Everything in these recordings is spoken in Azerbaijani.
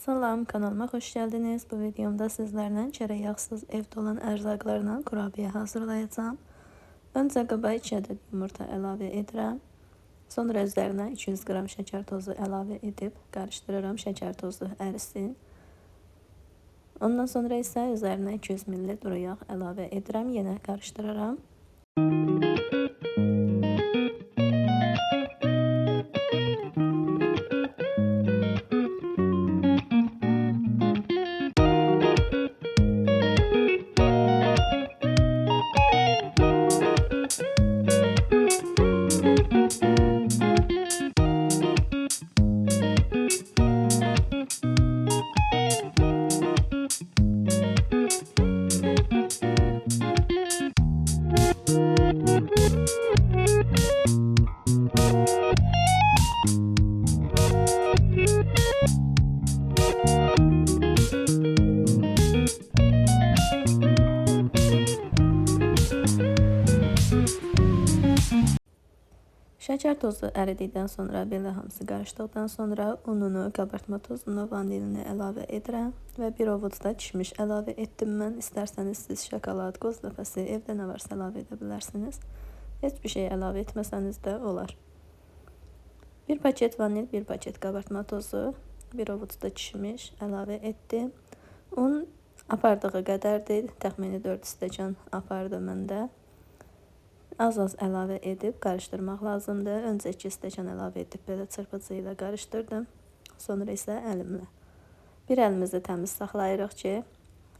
Salam, kanalıma hoş geldiniz. Bu videomda sizlerle çereyağsız evde olan ərzaqlarla kurabiye hazırlayacağım. Önce qaba 2 adet yumurta əlavə edirəm. Sonra üzərinə 200 qram şeker tozu əlavə edib qarışdırıram. Şeker tozu ərisin. Ondan sonra isə üzərinə 200 ml duru yağ əlavə edirəm. Yenə qarışdırıram. Şeker tozu əridikdən sonra, belə hamısı qarışdıqdan sonra ununu, kabartma tozunu, vanilini əlavə edirəm və bir ovuc da kişmiş əlavə etdim mən. İstərsəniz siz şokolad, qoz ləpəsi, evdə nə varsa əlavə edə bilərsiniz. Heç bir şey əlavə etməsəniz də olar. Bir paket vanil, bir paket kabartma tozu, bir ovuc da kişmiş əlavə etdim. Un apardığı qədərdir. Təxmini 4 stəkan apardı məndə. Az-az əlavə edib qarışdırmaq lazımdır. Öncə 2 stəkan əlavə edib belə çırpıcı ilə qarışdırdım. Sonra isə əlimlə. Bir əlimizi təmiz saxlayırıq ki,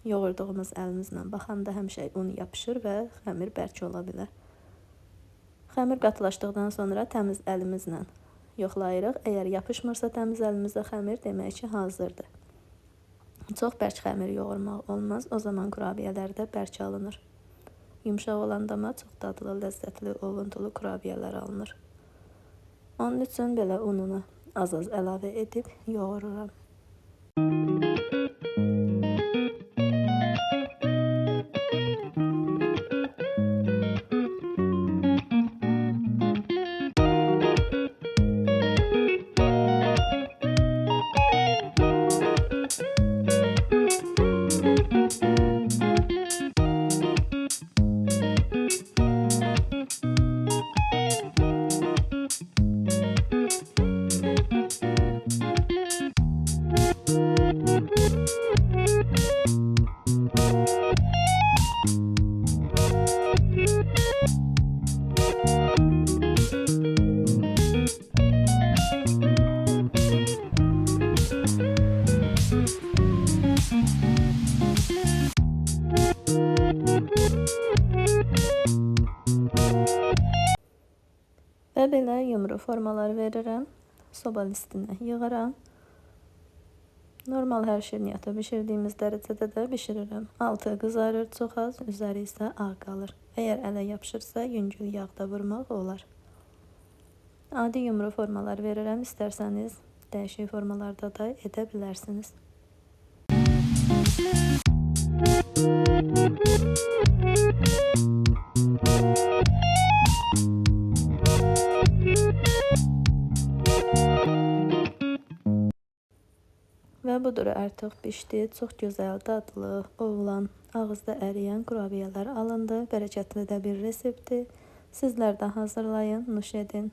yoğurduğumuz əlimizlə baxanda həmişə un yapışır və xəmir bərk ola bilər. Xəmir qatılaşdıqdan sonra təmiz əlimizlə yoxlayırıq. Əgər yapışmırsa təmiz əlimizlə xəmir, demək ki, hazırdır. Çox bərk xəmir yoğurmaq olmaz. O zaman kurabiyələr də bərk alınır. Yumşaq olanda amma çox dadlı, ləzzətli, ovuntulu kurabiyələr alınır. Onun üçün belə ununu az-az əlavə edib yoğururam. Və belə yumru formalar verirəm. Soba listinə yığıram. Normal hər şirniyyatı bişirdiyimiz dərəcədə də bişirirəm. Altı qızarır çox az, üzəri isə ağ qalır. Əgər ələ yapışırsa yüngül yağda vurmaq olar. Adi yumru formalar verirəm. İstərsəniz dəyişik formalarda da edə bilərsiniz. Və budur, artıq pişdi. Çox gözəl, dadlı, ovulan, ağızda əriyən kurabiyələr alındı. Bərəkətli də bir reseptdir. Sizlər də hazırlayın, nuş edin.